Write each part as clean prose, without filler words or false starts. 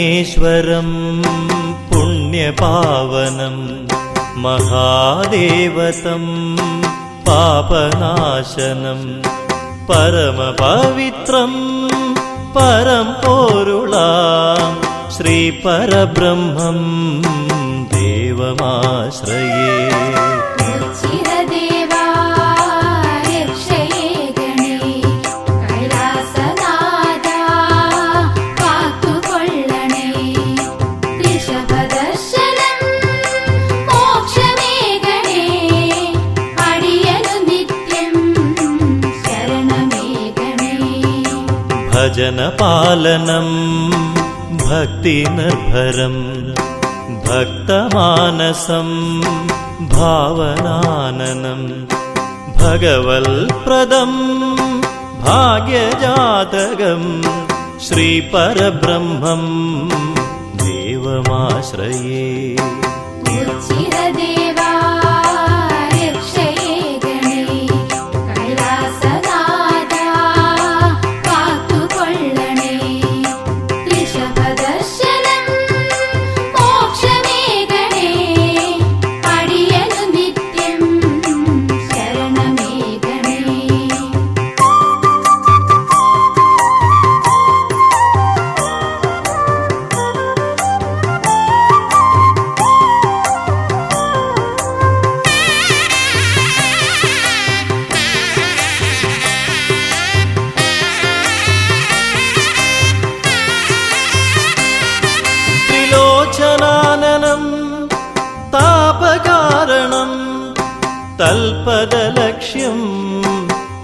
परमेश्वरं पुण्यपावनं महादेवतं पापनाशनं परमपवित्रं परं पोरुळां श्रीपरब्रह्मं देवमाश्रये। भजनपालनं भक्तिनिर्भरं भक्तमानसं भावनाननं भगवत्प्रदं भाग्यजातकं श्रीपरब्रह्मं देवमाश्रये। तापकारणं तल्पदलक्ष्यं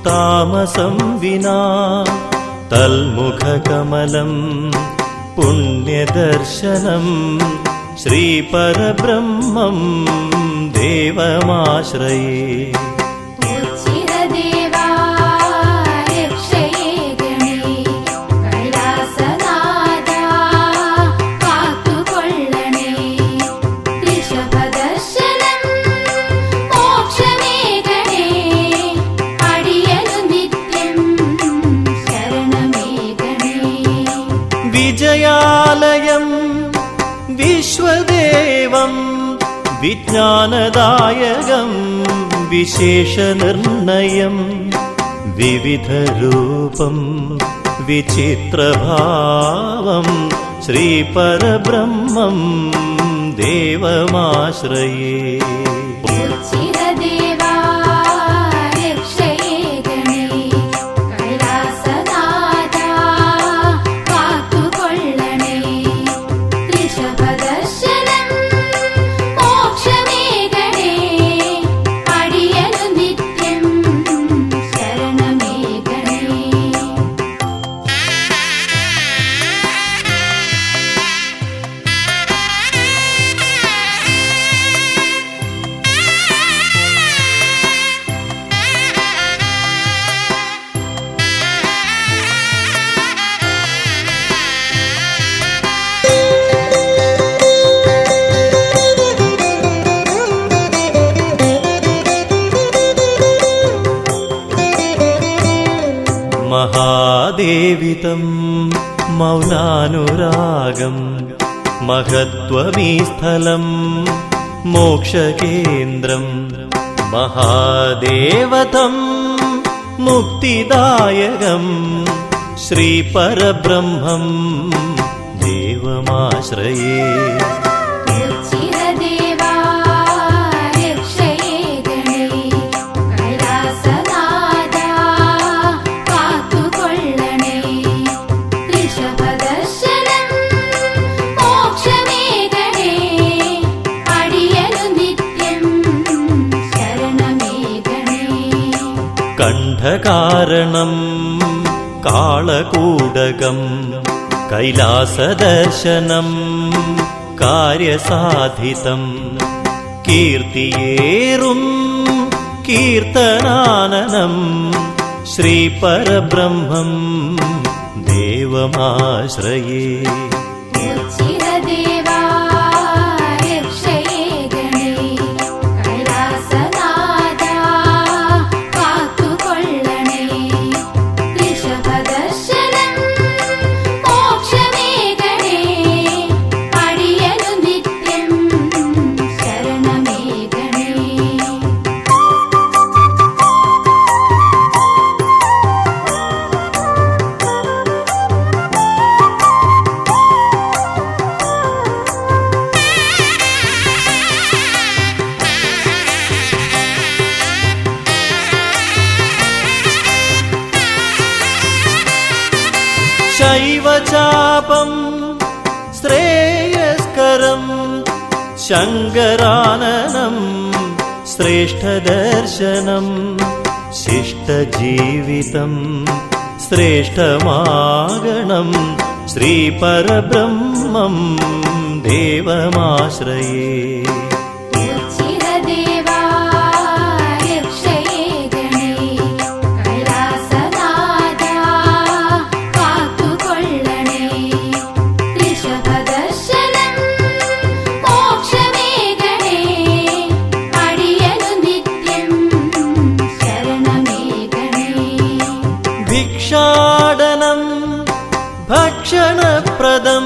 तामसं विना तल्मुखकमलं पुण्यदर्शनं श्रीपरब्रह्मं देवमाश्रये। विजयालयं विश्वदेवं विज्ञानदायकं विशेषनिर्णयं विविधरूपं विचित्रभावं श्रीपरब्रह्मं देवमाश्रये। महादेवितं मौनानुरागं महत्त्वमी स्थलं मोक्षकेन्द्रं महादेवतं मुक्तिदायकं श्रीपरब्रह्मं देवमाश्रये। कण्ठकारणं कालकूटकं कैलासदर्शनं कार्यसाधितं कीर्तियेरुं कीर्तनाननं श्रीपरब्रह्मं देवमाश्रये। ശിവചാപം ശ്രേയസ്കരം ശങ്കരാനനം ശ്രേഷ്ഠദർശനം ശിഷ്ടജീവിതം ശ്രേഷ്ഠമാഗണം ശ്രീപരബ്രഹ്മം ദേവമാശ്രയേ. ഭിക്ഷാടനം ഭക്ഷണപ്രദം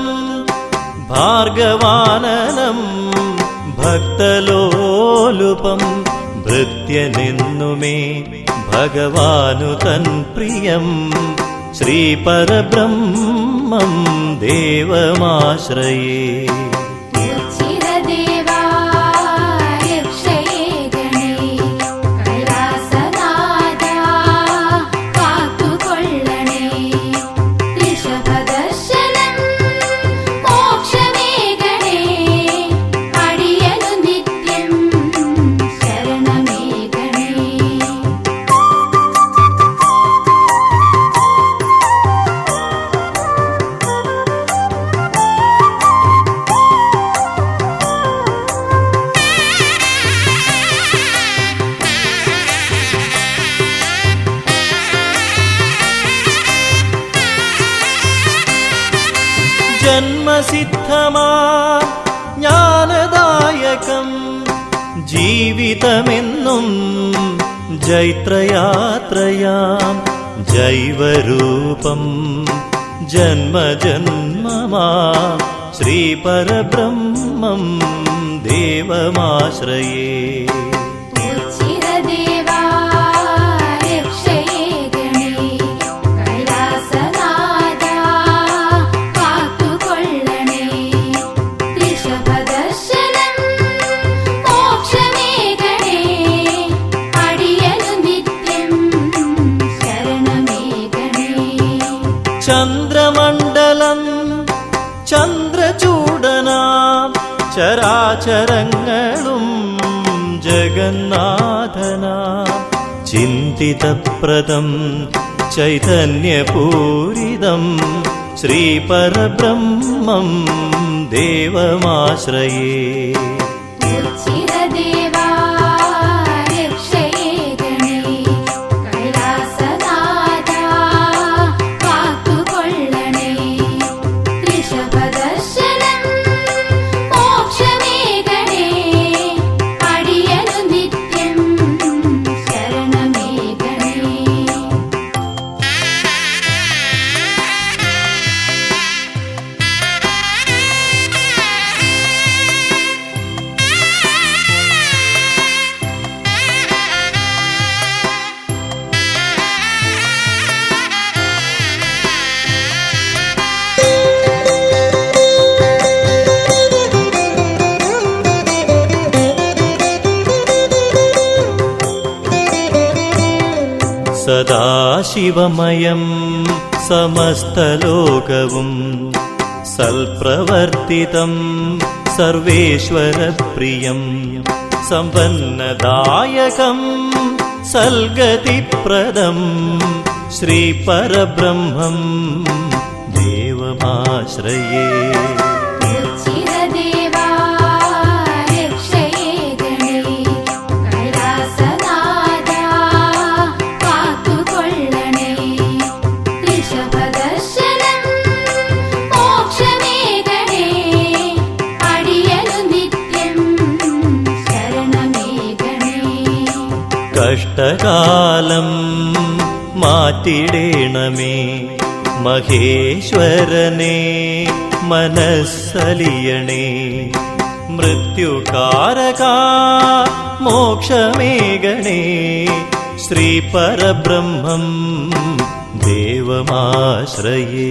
ഭാർഗവാനനം ഭക്തലോലുപം ഭൃത്യനെന്നുമേ ഭഗവാനു തൻ പ്രിയം ശ്രീപരബ്രഹ്മം ദേവമാശ്രയേ. ജന്മസിദ്ധമാ ജ്ഞാനദായകം ജീവിതമെന്നും ജൈത്രയാത്രയാം ജൈവരൂപം ജന്മജന്മമാ ശ്രീപരബ്രഹ്മം ദേവമാശ്രയേ. ചന്ദ്രമണ്ഡലം ചന്ദ്രചൂടനാം ചരാചരങ്ങളും ജഗന്നാഥനാം ചിന്തിതപ്രദം ചൈതന്യപൂരിതം ശ്രീപരബ്രഹ്മം ദേവമാശ്രയേ. സദാശിവമയം സമസ്തലോകവും സൽപ്രവർത്തിതം സർവേശ്വരപ്രിയം സമ്പന്നദായകം സൽഗതിപ്രദം ശ്രീപരബ്രഹ്മം ദേവമാശ്രയേ. കഷ്ടകാലം മാറ്റിടേണമേ മഹേശ്വരനെ മനസ്സലിയണേ മൃത്യുകാരകാ മോക്ഷമേകണേ ശ്രീപരബ്രഹ്മം ദേവമാശ്രയേ.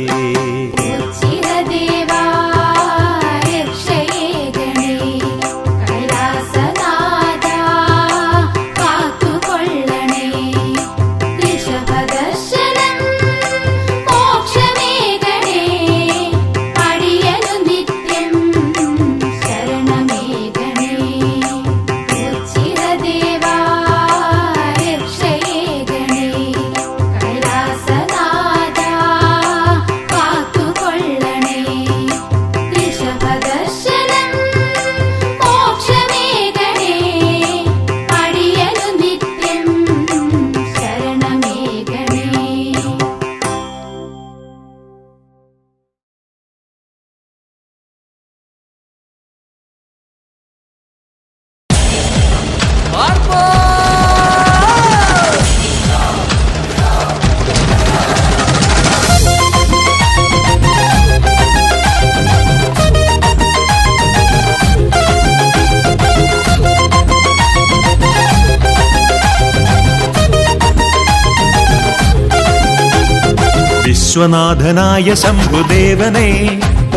വിശ്വനാഥനായ ശംഭുദേവനെ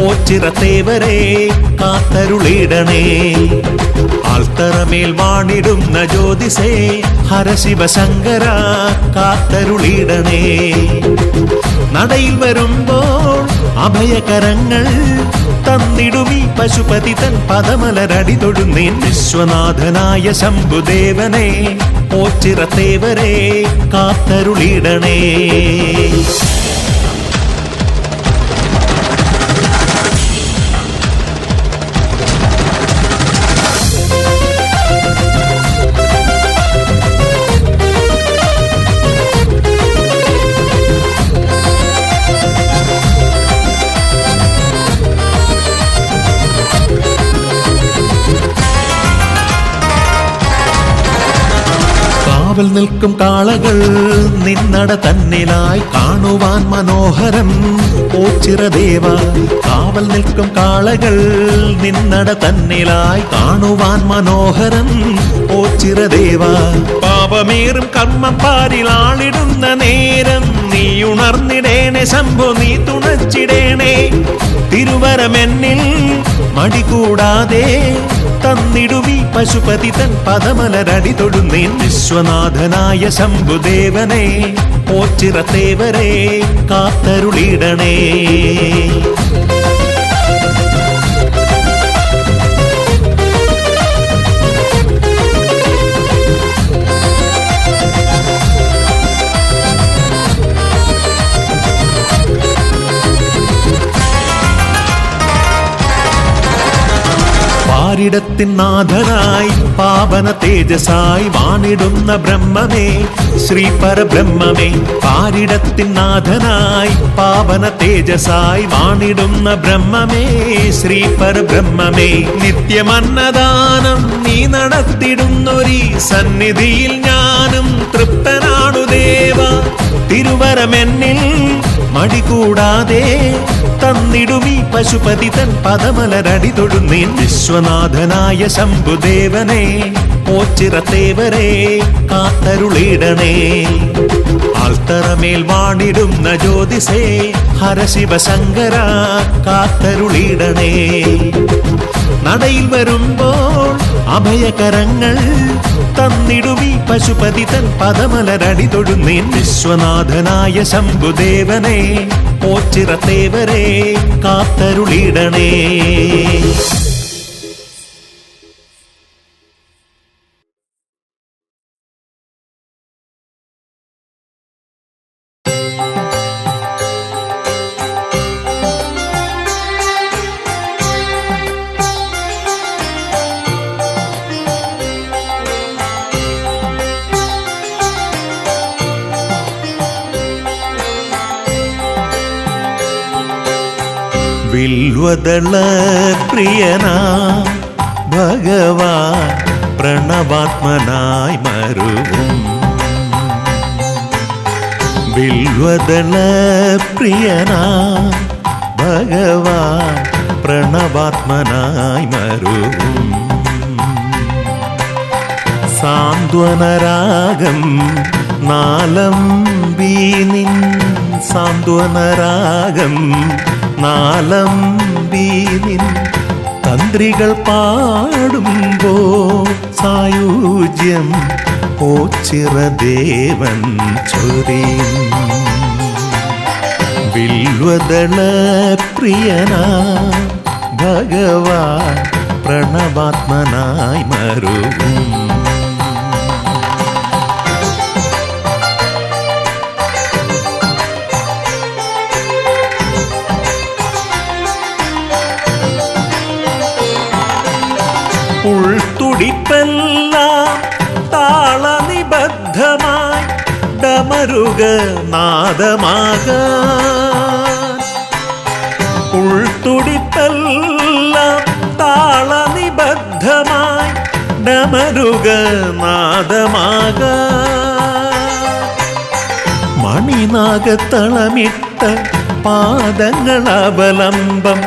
ഓച്ചിറത്തേവരെ കാത്തരുളിടണേ. ആൽത്തറമേൽ വാണിടുന്ന ജ്യോതിസേ ഹരശിവശങ്കര കാത്തരുളിടണേ. നടയിൽ വരുമ്പോൾ അഭയകരങ്ങൾ തന്നിടുമീ പശുപതി തൻ പദമലരടി തൊഴുന്നേൻ. വിശ്വനാഥനായ ശംഭുദേവനെ ഓച്ചിറത്തേവരെ കാത്തരുളിടണേ. കാവൽ നിൽക്കും കാളകൾ നിന്നട തന്നിലായി കാണുവാൻ മനോഹരം ഓച്ചിറദേവ. കാവൽ നിൽക്കും കാളകൾ നിന്നട തന്നിലായി കാണുവാൻ മനോഹരം ഓച്ചിറദേവ. പാപമേറും കർമ്മം പാരിലാളിടുന്ന നേരം നീ ഉണർന്നിടേണേ ശംഭോ, നീ തുണച്ചിടേണേ. തിരുവരമെന്നിൽ മടികൂടാതെ തന്നിടുമീ പശുപതി തൻ പദമലരടി തൊഴുന്നേൻ. വിശ്വനാഥനായ ശംഭുദേവനെ ഓച്ചിറത്തേവരെ കാത്തരുളിടണേ. പാരിടത്തിൻ നാഥനായി പാവന തേജസായി വാണിടുന്ന ബ്രഹ്മമേ ശ്രീ പരബ്രഹ്മമേ. പാരിടത്തിൻ നാഥനായി പാവന തേജസായി വാണിടുന്ന ബ്രഹ്മമേ ശ്രീ പരബ്രഹ്മമേ. നിത്യമന്നദാനം നീ നടത്തിടുന്നൊരീ സന്നിധിയിൽ ഞാനും തൃപ്തനാണു ദേവ. തിരുവരമെന്നിൽ മടികൂടാതെ തന്നിടുമീ പശുപതി തൻ പദമലരടി തൊഴുന്നേൻ. വിശ്വനാഥനായ ശംഭുദേവനെ ഓച്ചിറത്തേവരെ കാത്തരുളിടണേ. ആൽത്തറമേൽ വാണിടുന്ന ജ്യോതിസേ ഹരശിവശങ്കര കാത്തരുളിടണേ. നടയിൽ വരുമ്പോൾ അഭയകരങ്ങൾ തന്നിടുമീ പശുപതി തൻ പദമലരടി തൊഴുന്നേൻ. വിശ്വനാഥനായ ശംഭുദേവനെ ഓച്ചിറത്തേവരെ കാത്തരുളിടണേ. വിൽവദള പ്രിയനാ ഭഗവാൻ പ്രണവാത്മനായി മരുവും. വിൽവദള പ്രിയനാ ഭഗവാൻ പ്രണവാത്മനായി മരുവും. സാന്ത്വനരാഗം നാലം വീനിൻ സാന്ത്വനരാഗം നാലം വീനിൻ തന്ത്രികൾ പാടുമ്പോ സായുജ്യം ഓച്ചിറദേവൻ ചൊരിയും. വിൽവദള പ്രിയനാ ഭഗവാൻ പ്രണവാത്മനായി മരുവും. ഉൾത്തുടിപ്പെല്ലാം താളനിബദ്ധമായി ഡമരുക നാദമാകാൻ. ഉൾത്തുടിപ്പെല്ലാം താളനിബദ്ധമായി ഡമരുക നാദമാകാൻ. മണിനാഗത്തളമിട്ട പാദങ്ങളവലംബം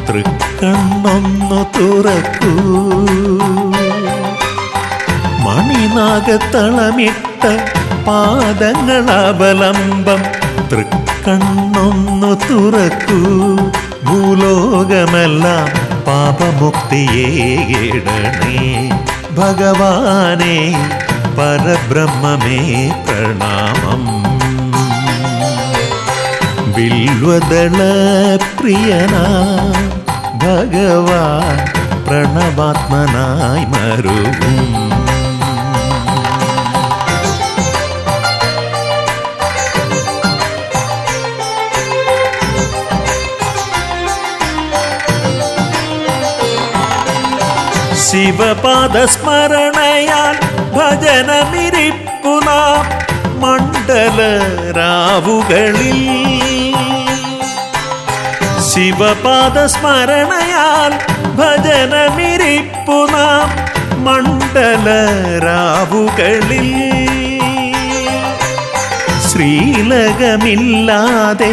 തൃക്കണ്ണൊന്നു തുറക്കൂ. മണിനാഗത്തളമിട്ട പാദങ്ങളവലംബം തൃക്കണ്ണൊന്നു കണ്ണൊന്നു തുറക്കൂ, ഭൂലോകമെല്ലാം പാപമുക്തിയേടണേ. ഭഗവാനെ പരബ്രഹ്മമേ പ്രണാമം. വില്വദള പ്രിയനാ ഭഗവാൻ പ്രണവാത്മനായി മരുവും. ശിവപാദസ്മരണയാൽ ഭജനമിരിപ്പു നാം മണ്ഡലരാവുകളിൽ. ശിവപാദസ്മരണയാൽ ഭജനമിരിപ്പു നാം മണ്ഡലരാവുകളിൽ. ശ്രീലകമില്ലാതെ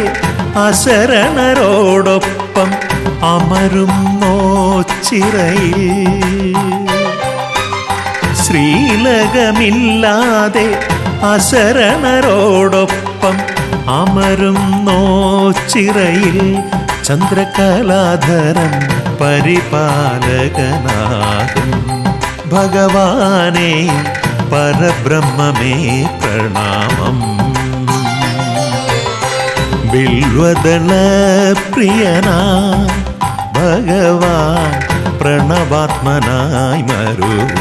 അശരണരോടൊപ്പം അമരുന്നോ ചിറയിൽ. ശ്രീലകമില്ലാതെ അശരണരോടൊപ്പം അമരുന്നോ ചിറയിൽ. ചന്ദ്രകലാധരൻ പരിപാലകനാകും. ഭഗവാനെ പരബ്രഹ്മമേ പ്രണാമം. ബിൽവദള പ്രിയനാ ഭഗവാൻ പ്രണവാത്മനായി മരുവും.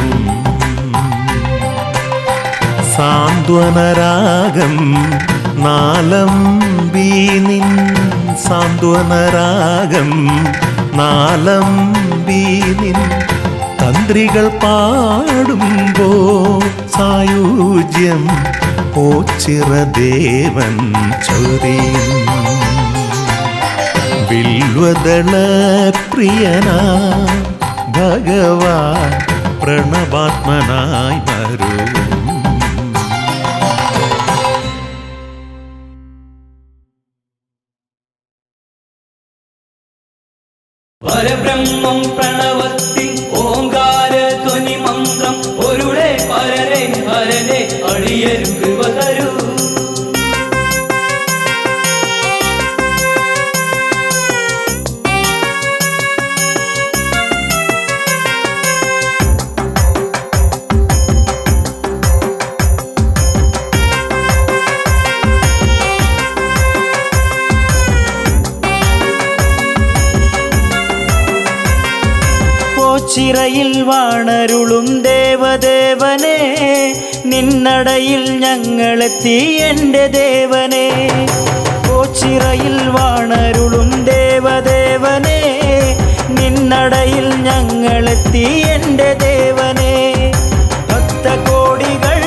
സാന്ത്വനരാഗം നാലംബി നിൻ. സാന്ത്വനരാഗം നാലംബി നിൻ. തന്ത്രികൾ പാടുമ്പോ സായുജ്യം ഓച്ചിറദേവൻ ചൊരിയും. ബിൽവദള പ്രിയനാ ഭഗവാൻ പ്രണവാത്മനായി മരുവും. പരബ്രഹ്മം പ്രണവത്തിൻ ഓങ്കാര ധ്വനി മന്ത്രം ഒരുടെ പരനെ ഹരനെ അടിയരു കൃപ തരൂ. ചിറയിൽ വാണരുളും ദേവദേവനെ, നിന്നടയിൽ ഞങ്ങളെത്തി എൻ്റെ ദേവനെ. ഓച്ചിറയിൽ വാണരുളും ദേവദേവനെ, നിന്നടയിൽ ഞങ്ങളെത്തി എൻ്റെ ദേവനെ. ഭക്തകോടികൾ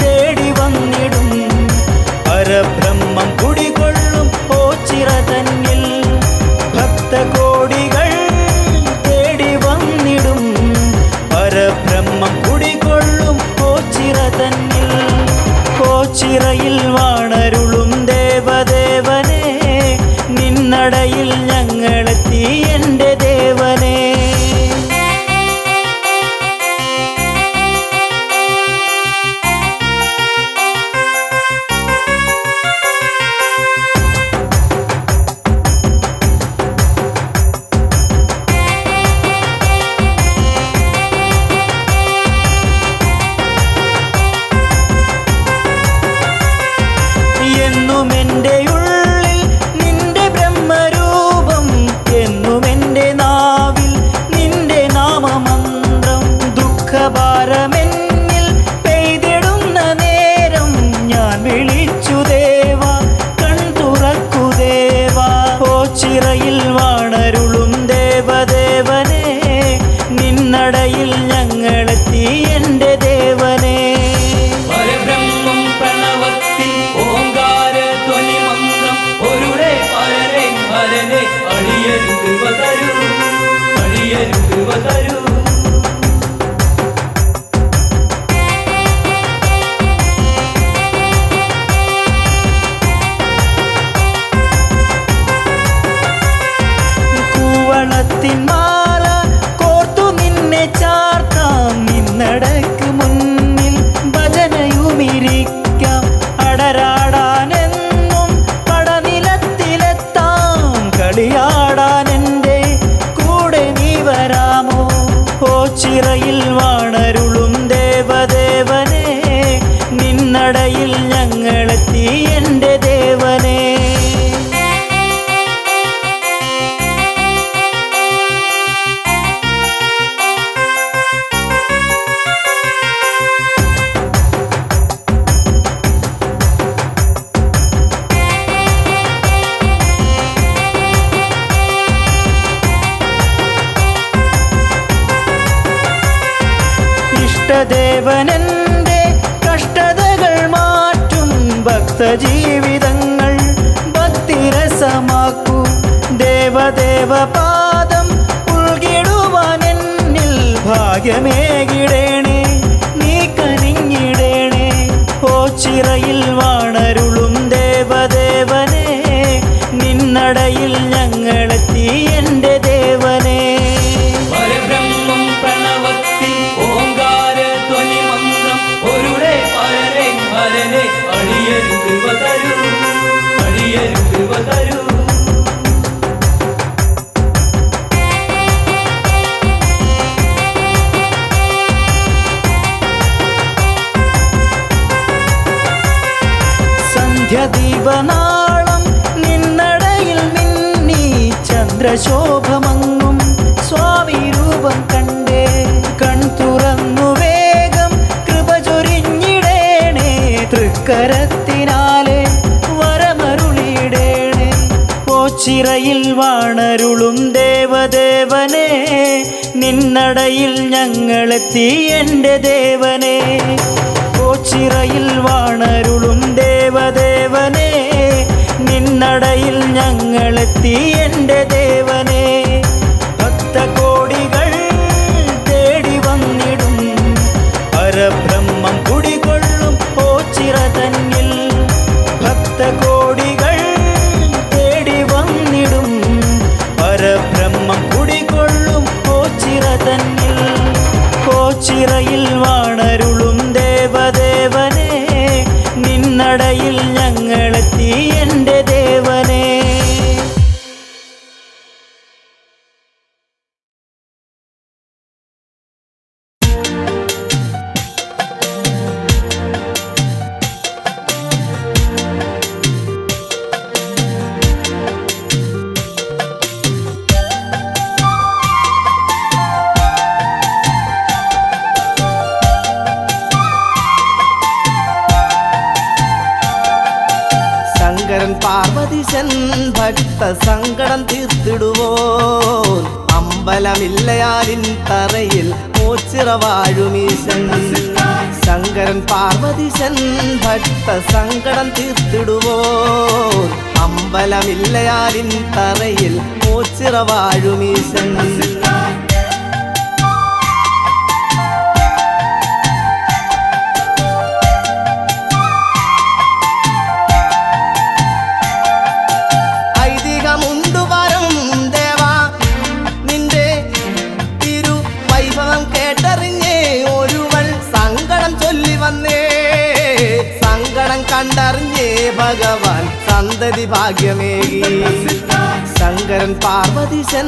തേടി വന്നിടും പരബ്രഹ്മം കുടികൊള്ളും ഓച്ചിറ തന്നിൽ. ഭക്തകോടികൾ പരബ്രഹ്മം കുടികൊള്ളും ഓച്ചിറ തന്നിൽ. ഓച്ചിറയിൽ വാണരുളും ദേവദേവനെ, നിന്നടയിൽ ഞങ്ങളെത്തി എൻ്റെ ദേവനെ. ദേവദേവനെൻ്റെ കഷ്ടതകൾ മാറ്റും ഭക്തജീവിതങ്ങൾ ഭക്തിരസമാക്കൂ ദേവദേവ പാദം ഉൾകിടുവാൻ എന്നിൽ ഭാഗ്യമേകിടേണേ നീ കനിഞ്ഞിടേണേ ഓച്ചിറയിൽ വാണരുളും ദേവദേവനെ നിന്നടയിൽ ഞങ്ങളെത്തി എൻ്റെ ദേവനെ പരബ്രഹ്മം പ്രണവത്തിൽ ഓങ്കാര ധ്വനി മന്ത്രം ഒരുടെ പരനെ ഹരനെ അടിയരു കൃപ തരൂ അടിയരു കൃപ തരൂ സന്ധ്യദീപനാളം നിന്നടയിൽ മിന്നി ചന്ദ്രശോഭമങ്ങും സ്വാമി രൂപം കണ്ടേ കൺ തുറന്നു വേഗം കൃപ ചൊരിഞ്ഞിടേണേ തൃക്കരത്തിനാലെ വരമരുളിയിടേണേ ഓച്ചിറയിൽ വാണരുളും ദേവദേവനെ നിന്നടയിൽ ഞങ്ങളെത്തി എൻ്റെ ദേവനെ ഓച്ചിറയിൽ വാണരുളും ദേവദേവനെ നിന്നടയിൽ ഞങ്ങളെത്തി എൻ്റെ ദേവനെ ഭക്തകോടികൾ തേടി വന്നിടും പരബ്രഹ്മം കുടികൊള്ളും ഓച്ചിറ തന്നിൽ ഭക്തകോടികൾ തേടി വന്നിടും പരബ്രഹ്മം കുടികൊള്ളും ഓച്ചിറ തന്നിൽ ഓച്ചിറയിൽ വാണരുളും ദേവദേവനെ നിന്നടയിൽ ഞങ്ങളെത്തി എൻ്റെ ദേവനെ ശങ്കരൻ പാർവതീശൻ ഭക്ത സങ്കടം തീർത്തിടുവോൻ അമ്പലമില്ലയാലിൻ തറയിൽ ഓച്ചിറ വാഴുമീശൻ ശങ്കരൻ പാർവതീശൻ ഭക്ത സങ്കടം തീർത്തിടുവോൻ അമ്പലമില്ലയാലിൻ തറയിൽ ഓച്ചിറ വാഴുമീശൻ കണ്ടറിഞ്ഞേ ഭഗവാൻ സന്തതി ഭാഗ്യമേകി ശങ്കരൻ പാർവതീശൻ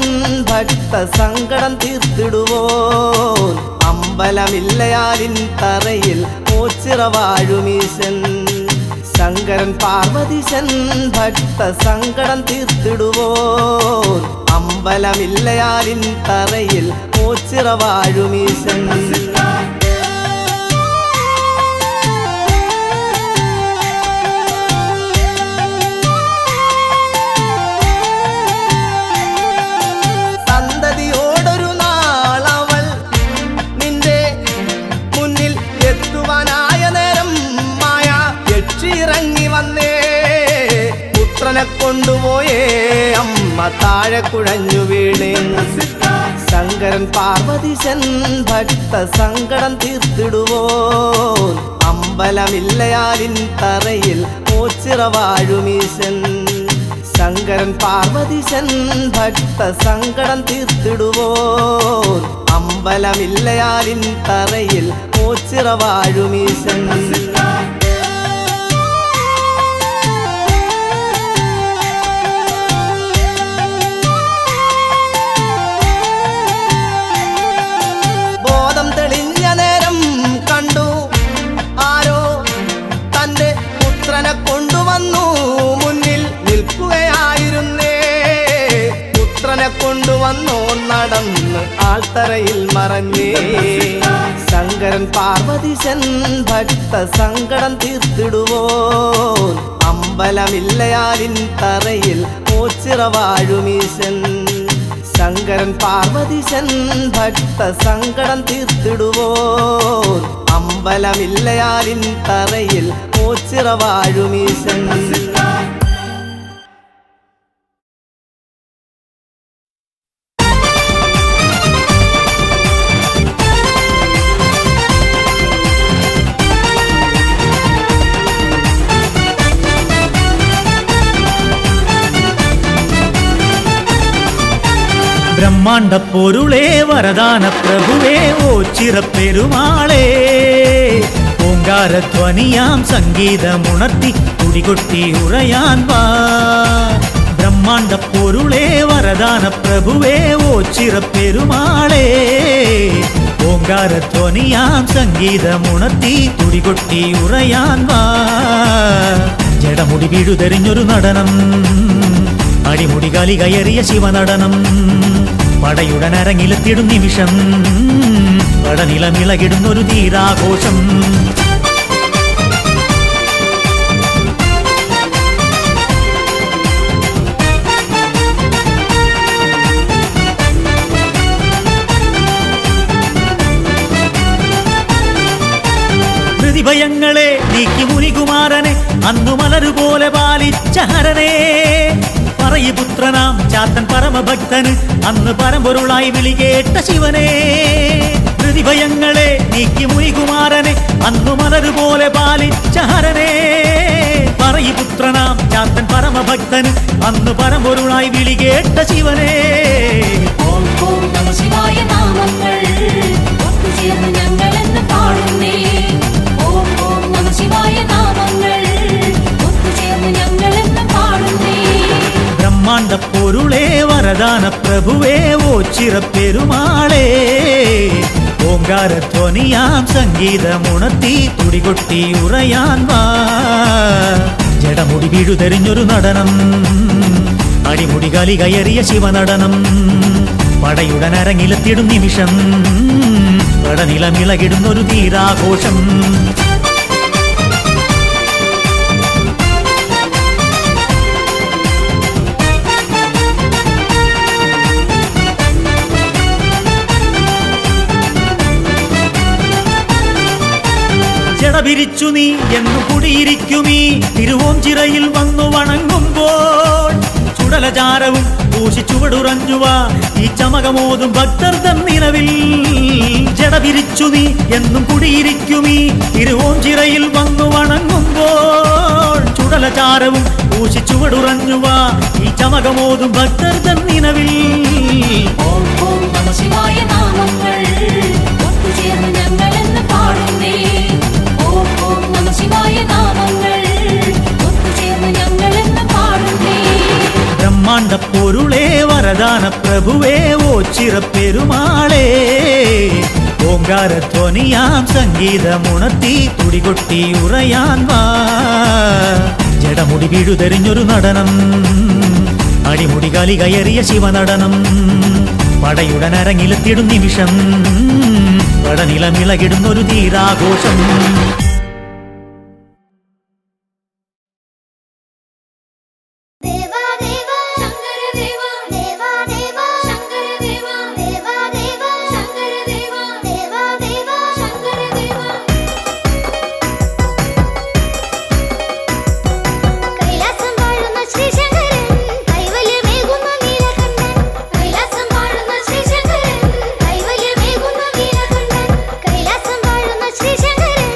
ഭക്ത സങ്കടം തീർത്തിടുവോൻ അമ്പലമില്ലയാലിൻ തറയിൽ ഓച്ചിറ വാഴുമീശൻ ശങ്കരൻ പാർവതീശൻ ഭക്ത സങ്കടം തീർത്തിടുവോൻ അമ്പലമില്ലയാലിൻ തറയിൽ ഓച്ചിറ വാഴുമീശൻ കൊണ്ടുപോയേ അമ്മ താഴെ കുഴഞ്ഞു വീണേ ശങ്കരൻ പാർവതീശൻ ഭക്ത സങ്കടം തീർത്തിടുവോൻ അമ്പലമില്ലയാലിൻ തറയിൽ ഓച്ചിറ വാഴുമീശൻ ശങ്കരൻ പാർവതീശൻ ഭക്ത സങ്കടം തീർത്തിടുവോൻ അമ്പലമില്ലയാലിൻ തറയിൽ ഓച്ചിറ വാഴുമീശൻ തെളിഞ്ഞ നേരം കണ്ടു ആരോ തന്റെ പുത്രനെ കൊണ്ടുവന്നു മുന്നിൽ നിൽക്കുകയായിരുന്നേ പുത്രനെ കൊണ്ടുവന്നു നടന്ന് ആൾത്തറയിൽ മറഞ്ഞേ ശങ്കരൻ പാർവതീശൻ ഭക്ത സങ്കടം തീർത്തിടുവോൻ അമ്പലമില്ലയാലിൻ തറയിൽ ഓച്ചിറ വാഴുമീശൻ ശങ്കരൻ പാർവതീശൻ ഭക്ത സങ്കടം തീർത്തിടുവോ അമ്പലമില്ലയാലിൻ തറയിൽ ഓച്ചിറ വാഴുമീശൻ ബ്രഹ്മാണ്ട പൊരുളേ വരദാന പ്രഭുവേ ഓച്ചിറപ്പെരുമാളേ ഓങ്കാരധ്വനിയാം സംഗീതമുണർത്തി തുടികൊട്ടി ഉറയാൻ വാ ബ്രഹ്മാണ്ട പൊരുളേ വരദാന പ്രഭുവേ ഓച്ചിറപ്പെരുമാളേ ഓങ്കാരധ്വനിയാം സംഗീതമുണർത്തി തുടികൊട്ടി ഉറയാൻ വാ ജടമുടി വീഴുതെറിഞ്ഞൊരു നടനം അടിമുടി കാലി കയറിയ ശിവനടനം പടയുടനരങ്ങിലെത്തിടും നിമിഷം പടനിലമിളകിടുന്നൊരു തീരാഘോഷം പ്രതിഭയങ്ങളെ നീക്കി മുനികുമാരനെ അന്നു മലരുപോലെ പാലിച്ച ഹരനെ പറയിപുത്രനാം ചാത്തൻ പരമഭക്തന് അന്ന് പരമ്പൊരുളായി വിളികേട്ട ശിവനെ പ്രതിഭയങ്ങളെ നീക്കി മുനികുമാരനെ അന്നു മലരുപോലെ പാലിച്ച ഹരനെ പറയിപുത്രനാം ചാത്തൻ പരമഭക്തന് അന്ന് പരമ്പൊരുളായി വിളികേട്ട ശിവനെ ഓം ഓം നമഃ ശിവായ നാമങ്ങൾ ഒത്തുചേർന്ന് ഞങ്ങളെന്ന് പാടുന്നേ ഓം ഓം നമഃ ശിവായ നാമങ്ങൾ ഒത്തുചേർന്ന് ഞങ്ങളെന്ന് പാടുന്നേ ബ്രഹ്മാണ്ട പൊരുളേ വരദാന പ്രഭുവേ ഓച്ചിറപ്പെരുമാളേ ഓങ്കാരധ്വനിയാം സംഗീതമുണർത്തി തുടികൊട്ടി ഉറയാൻ വാ ജടമുടി വീഴുതെറിഞ്ഞൊരു നടനം അടിമുടി കാലി കയറിയ ശിവനടനം പടയുടനരങ്ങിലെത്തിടും നിമിഷം പടനിലമിളകിടുന്നൊരു തീരാഘോഷം ജടപിരിച്ചു നീ എന്നു കുടിയിരിക്കുമീ തിരുവോഞ്ചിറയിൽ വന്നു വണങ്ങുമ്പോൾ ചുടലചാരവും പൂശിച്ചുവടുറഞ്ഞുവ ഈ ചമകമോതും ഭക്തർ തന്നിരവിൽ ജടപിരിച്ചു നീ എന്നും കുടിയിരിക്കുമീ തിരുവോഞ്ചിറയിൽ വന്നു വണങ്ങുമ്പോൾ ചുടലചാരവും പൂശിച്ചുവടുറഞ്ഞുവ ഈ ചമകമോതും ഭക്തർ തന്നിരവിൽ ഓം ഓം നമഃ ശിവായ നാമങ്ങൾ ഒത്തുചേർന്ന് ഞങ്ങളെന്ന് പാടുന്നേ ഓം ഓം നമഃ ശിവായ നാമങ്ങൾ ഒത്തുചേർന്ന് ഞങ്ങളെന്ന് പാടുന്നേ ബ്രഹ്മാണ്ട പൊരുളേ വരദാന പ്രഭുവേ ഓച്ചിറപ്പെരുമാളേ ഓങ്കാരധ്വനിയാം സംഗീതമുണർത്തി തുടികൊട്ടി ഉറയാൻ വാ ജടമുടി വീഴുതെറിഞ്ഞൊരു നടനം അടിമുടി കാലി കയറിയ ശിവനടനം പടയുടനരങ്ങിലെത്തിടും നിമിഷം പടനിലമിളകിടുന്നൊരു തീരാഘോഷം ദേവാ ദേവാ ശങ്കര ദേവാ ദേവാ ദേവാ ശങ്കര ദേവാ ദേവാ ദേവാ ശങ്കര ദേവാ ദേവാ ദേവാ ശങ്കര ദേവാ കൈലാസം വാഴുന്ന ശ്രീശങ്കരൻ കൈവല്യമേകുന്ന നീലകണ്ഠൻ കൈലാസം വാഴുന്ന ശ്രീശങ്കരൻ കൈവല്യമേകുന്ന നീലകണ്ഠൻ കൈലാസം വാഴുന്ന ശ്രീശങ്കരൻ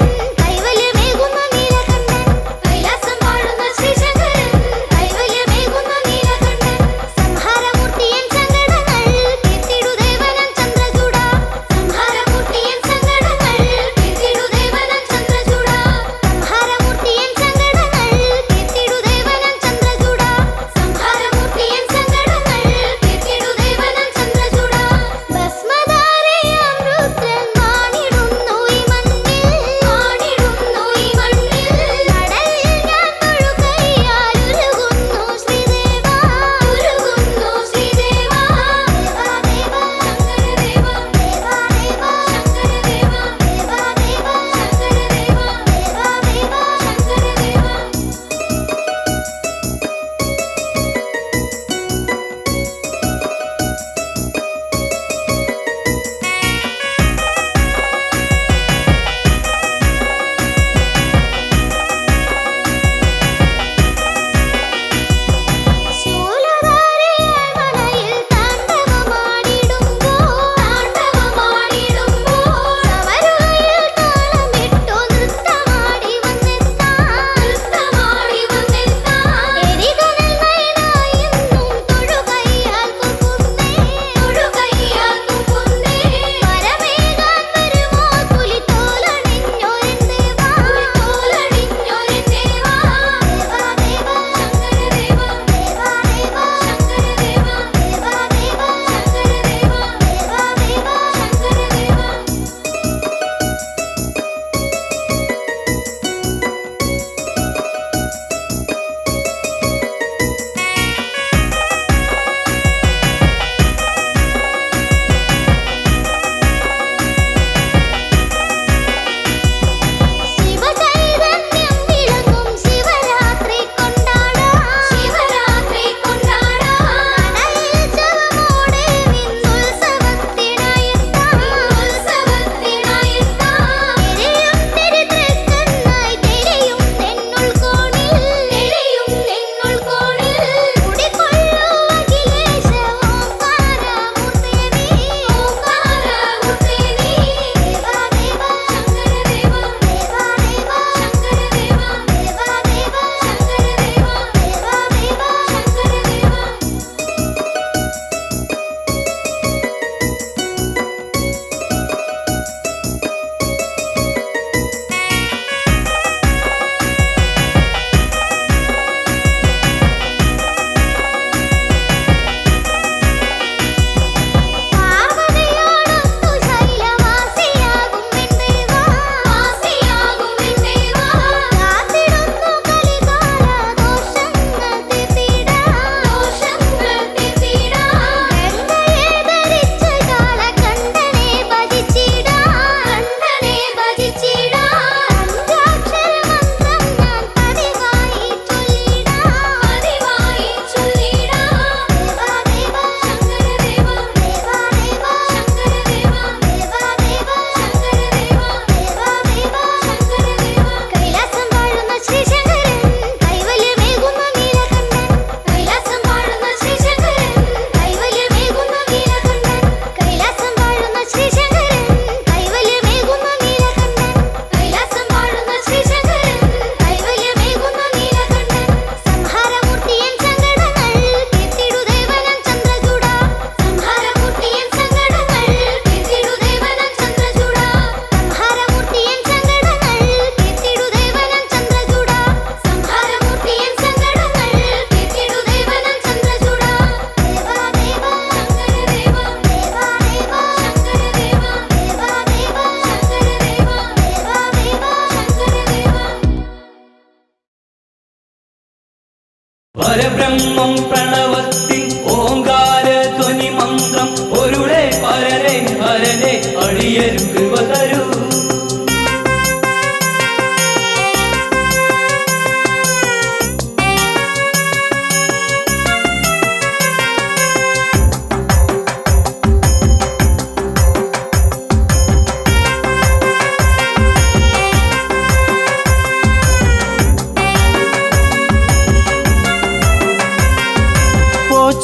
പരബ്രഹ്മം പ്രണവത്തിൻ ഓങ്കാര ധ്വനി മന്ത്രം ഒരുളെ പരനെ ഹരനെ അടിയരും കൃപ തരൂ.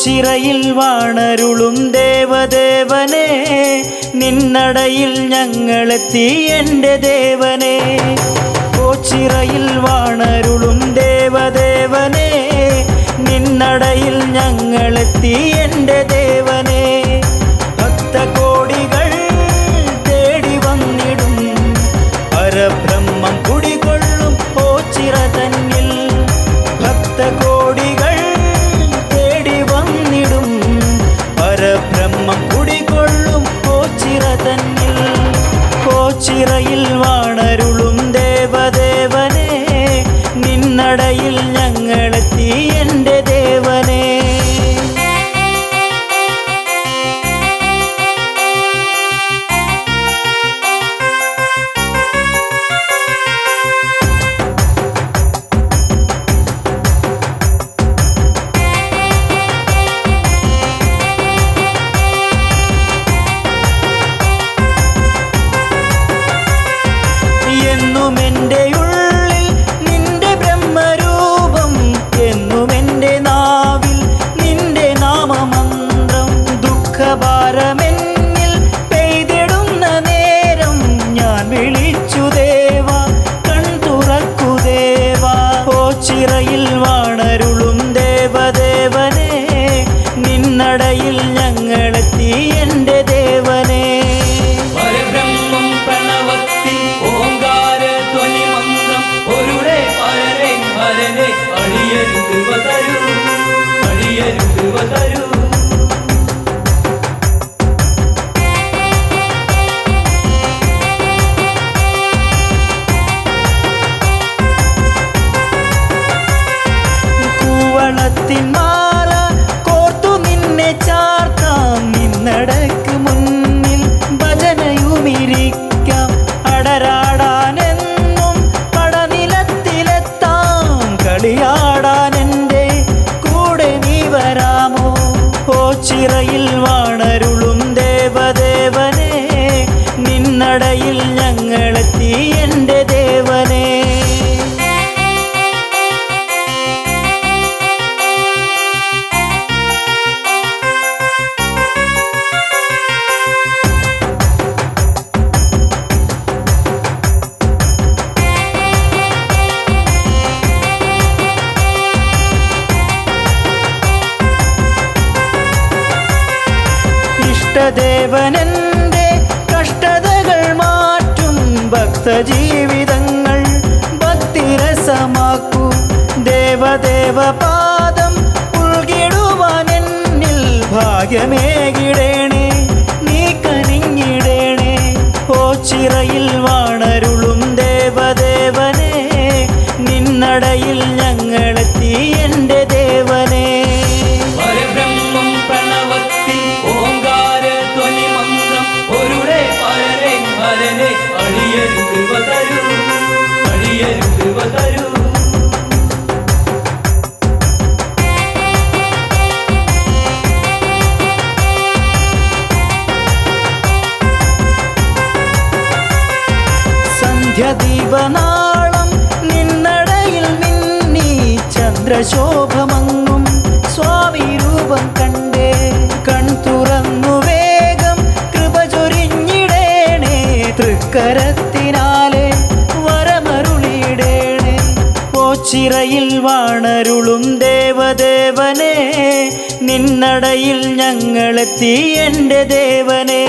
ചിറയിൽ വാണരുളും ദേവദേവനെ നിന്നടയിൽ ഞങ്ങളെത്തി എൻ്റെ ദേവനെ. ചിറയിൽ വാണരുളും ദേവദേവനെ നിന്നടയിൽ ഞങ്ങളെത്തി എൻ്റെ ദേവനെ. ഭക്തകോടികൾ തേടി വന്നിടും പരബ്രഹ്മം കുടികൊള്ളും ഓച്ചിറ തന്നിൽ. ഭക്തകോടികൾ പരബ്രഹ്മം കുടികൊള്ളും ഓച്ചിറ തന്നിൽ. ഓച്ചിറയിൽ വാണരുളും ദേവദേവനെ നിന്നടയിൽ ഞങ്ങളെത്തി എൻ്റെ ദേവനെ. എന്നുമെൻ്റെ ഉള്ളിൽ നിന്റെ ബ്രഹ്മരൂപം, എന്നുമെൻ്റെ നാവിൽ നിന്റെ നാമമന്ത്രം. ദുഃഖഭാരമെന്നിൽ പെയ്തിടുന്ന നേരം ഞാൻ വിളിച്ചു ദേവ കൺതുറക്കു ദേവ. ഓച്ചിറയിൽ വാണരുളും ദേവദേവനെ നിന്നടയിൽ ഞങ്ങളെത്തി എൻ്റെ ദേവനെ. പരബ്രഹ്മം പ്രണവത്തിൻ ഓങ്കാര ധ്വനി മന്ത്രം ഒരുളെ പരനെ ഹരനെ അടിയരും കൃപ തരൂ. അടിയരും കൃപ തരൂ. കൂവളത്തിൻ മാല കോർത്തു നിന്നെ ചാർത്താം, നിന്നടക്ക് മുന്നിൽ ഭജനയുമിരിക്കാം. അടരാടാനെന്നും പടനിലത്തിലെത്താം, കളിയാടാൻ എൻ്റെ കൂടെ നീ വരാമോ. ഓച്ചിറയിൽ വാണരുളും ദേവദേവനെ നിന്നടയിൽ ഞങ്ങളെത്തി എൻ്റെ ദേവനെ. ഇഷ്ടദേവനെൻ്റെ കഷ്ടതകൾ മാറ്റും, ഭക്തജീവിതങ്ങൾ ഭക്തിരസമാക്കൂ. ദേവദേവ പാദം ഉൾകിടുവാൻ എന്നിൽ ഭാഗ്യമേകിടേണേ, നീ കനിഞ്ഞിടേണേ. ഓച്ചിറയിൽ വാണരുളും ദേവദേവനെ നിന്നടയിൽ ഞങ്ങളെത്തി എൻ്റെ ദേവനെ. പരബ്രഹ്മം പ്രണവത്തിൻ ഓങ്കാര ധ്വനി മന്ത്രം ഒരുളെ പരനെ ഹരനെ അടിയരും കൃപ തരൂ. അടിയരും കൃപ തരൂ. സന്ധ്യദീപനാളം നിന്നടയിൽ മിന്നി ചന്ദ്രശോഭമങ്ങും സ്വാമി രൂപം കണ്ടേ. കൺതുറന്നു വേഗം കൃപ ചൊരിഞ്ഞിടേണേ, തൃക്കരത്തിനാലെ വരമരുളിയിടേണേ. ഓച്ചിറയിൽ വാണരുളും ദേവദേവനെ നിന്നടയിൽ ഞങ്ങളെത്തി എൻ്റെ ദേവനെ.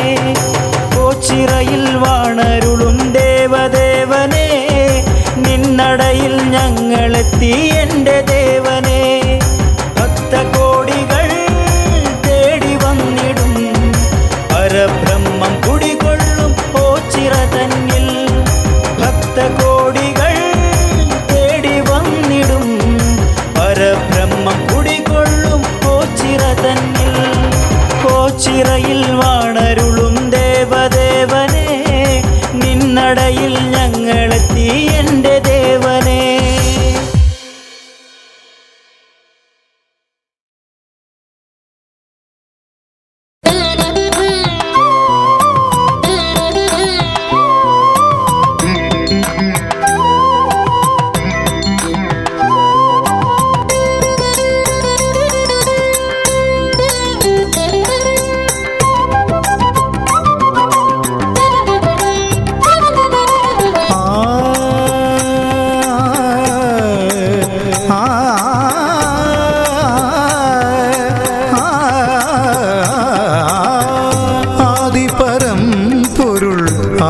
ഓച്ചിറയിൽ വാണരുളും ദേവദേവനെ നിന്നടയിൽ ഞങ്ങളെത്തി എൻ്റെ ദേവനെ. ഭക്തകോടികൾ തേടി വന്നിടും പരബ്രഹ്മം കുടികൊള്ളും ഓച്ചിറ തന്നിൽ. ഭക്തകോടികൾ തേടി വന്നിടും പരബ്രഹ്മം കുടികൊള്ളും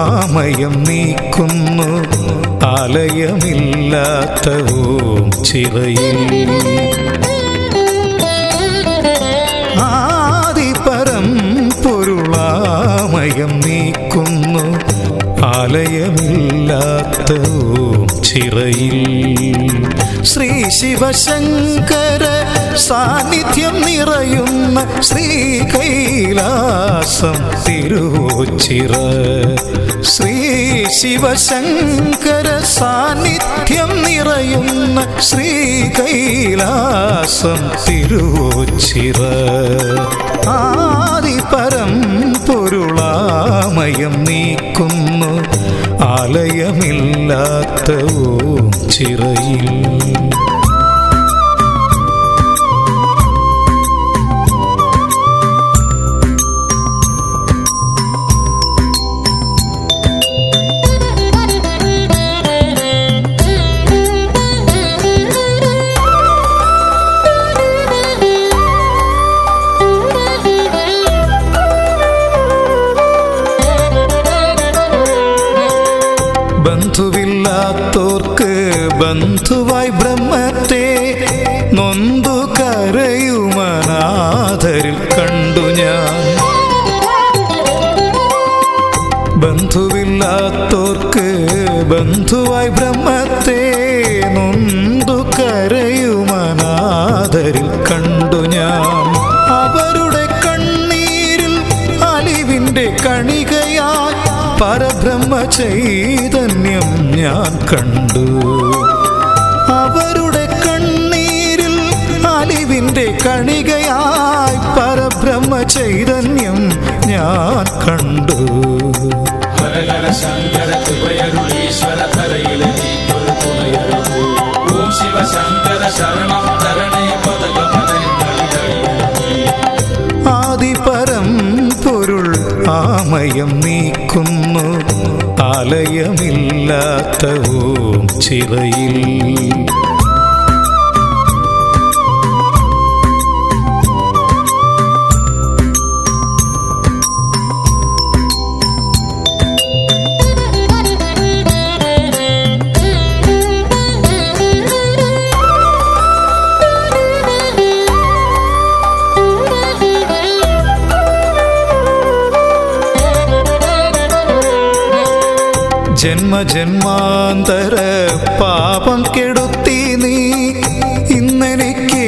ആമയം നീക്കുന്നു ആലയമില്ലാത്ത ഓം ചിറയിൽ. ആദിപരം പൊരുളാമയം നീക്കുന്നു ആലയമില്ലാത്ത ഓം ചിറയിൽ. ശ്രീ ശിവശങ്കര സാന്നിധ്യം നിറയുന്ന ശ്രീ കൈലാസം തിരുവോച്ചിറ. ശ്രീ ശിവശങ്കര സാന്നിധ്യം നിറയുന്ന ശ്രീ കൈലാസം തിരുവോച്ചിറ. ആദിപരം പൊരുളാമയം നീക്കുന്നു ആലയമില്ലാത്ത ഓം ചിറയിൽ. ബന്ധുവില്ലാത്തോർക്ക് ബന്ധുവായി ബ്രഹ്മത്തെ നൊന്തു കരയുമനാഥരിൽ കണ്ടു ഞാൻ. ബന്ധുവില്ലാത്തോർക്ക് ബന്ധുവായി ബ്രഹ്മത്തെ നൊന്തു കരയുമനാഥരിൽ കണ്ടു ഞാൻ. അവരുടെ കണ്ണീരിൽ അലിവിൻ്റെ കണികയായി പരബ്രഹ്മ ചൈതന്യം ഞാൻ കണ്ടു. അവരുടെ കണ്ണീരിൽ അലിവിൻ്റെ കണികയായി പരബ്രഹ്മ ചൈതന്യം ഞാൻ കണ്ടു. ഹരഹര ശങ്കര കൃപയരുളീശ്വര കരയിലെ നീക്കൊരു തുണയരുളൂ. ഓം ശിവശങ്കര ശരണം തരണേ പദകമനങ്ങളിലടിയേ. ആദിപരം പൊരുൾ ആമയം നീക്കുന്നു ആലയമില്ലാത്ത ഓം ചിറയിൽ. ജന്മജന്മാന്തര പാപം കെടുത്തി നീ ഇന്നെനിക്ക്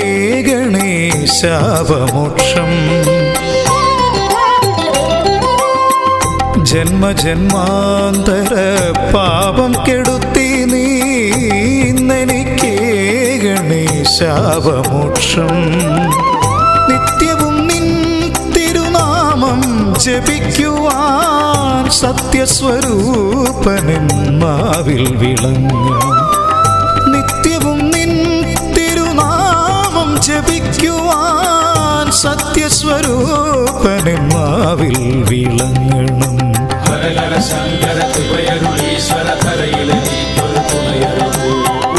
ഗണേശാപമോക്ഷം. ജന്മജന്മാന്തര പാപം കെടുത്തി നീ ഇന്നെനിക്ക് ഗണേശാപമോക്ഷം. നിത്യവും നിൻ തിരുനാമം ജപിക്കുവാൻ സത്യസ്വരൂപനെന്നാവിൽ വിളങ്ങും. നിത്യവും നിൻ തിരുനാമം ജപിക്കുവാൻ സത്യസ്വരൂപനെന്നാവിൽ വിളങ്ങണം. ഹരഹര ശങ്കര കൃപയരുളീശ്വര കരയിലെ നീക്കൊരു തുണയരുളൂ.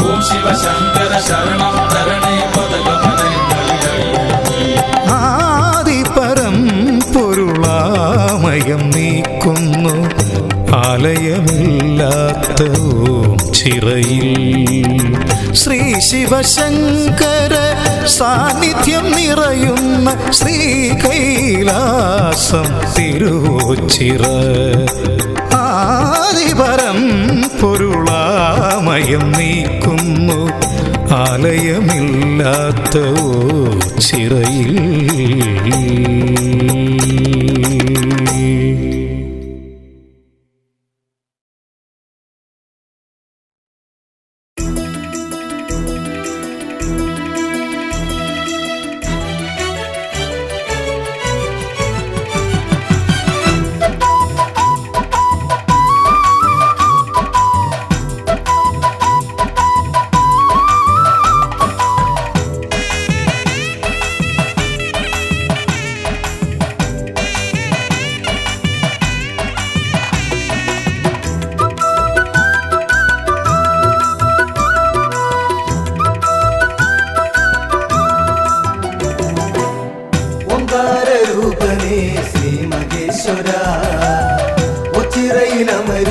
ഓം ശിവശങ്കര ശരണം തരണേ പദകമനങ്ങളിലടിയേ. ആദിപരം പൊരുളാമയം നീക്കുന്നു ആലയമില്ലാത്ത ഓം ചിറയിൽ. ശ്രീ ശിവശങ്കര സാന്നിധ്യം നിറയുന്ന ശ്രീ കൈലാസം തിരുവോച്ചിറ. ആദിപരം പൊരുളാമയം നീക്കുന്നു ആലയമില്ലാത്ത ഓം ചിറയിൽ.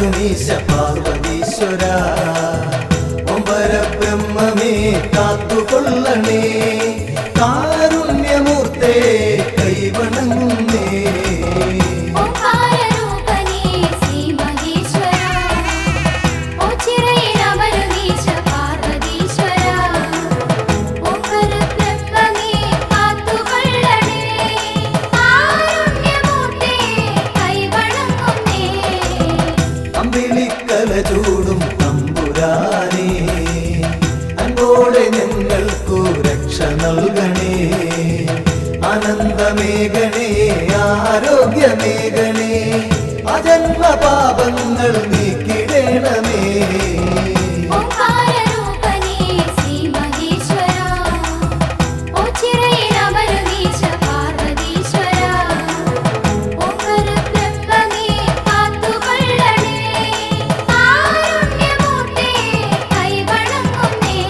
തുണയരുമീശ പാർവതീശ്വര ഒമ്പരബ്രഹ്മമേ കാത്തുകൊള്ളണേ കാരുണ്യമൂർത്തേ കൈവണങ്ങുന്നേ ഓംകാരരൂപനേ ശ്രീ മഹേശ്വര ഓച്ചിറയിലമരുമീശ പാർവതീശ്വര ഓംകാരബ്രഹ്മമേ കാത്തുകൊള്ളണേ കാരുണ്യമൂർത്തേ കൈവണങ്ങുന്നേ അമ്പിളിക്കല ചൂടും തമ്പുരാനേ അൻപോടെ ഞങ്ങൾക്കു രക്ഷ നൽകണേ ആനന്ദമേഘണേ ആരോഗ്യമേഘണേ അജന്മ പാപങ്ങൾ നീക്കിടേണമേ ഓംകാരരൂപനേ ശ്രീ മഹേശ്വര ഓച്ചിറയിലമരുമീശ പാർവതീശ്വര ഓംകാരബ്രഹ്മമേ കാത്തുകൊള്ളണേ കാരുണ്യമൂർത്തേ കൈവണങ്ങുന്നേ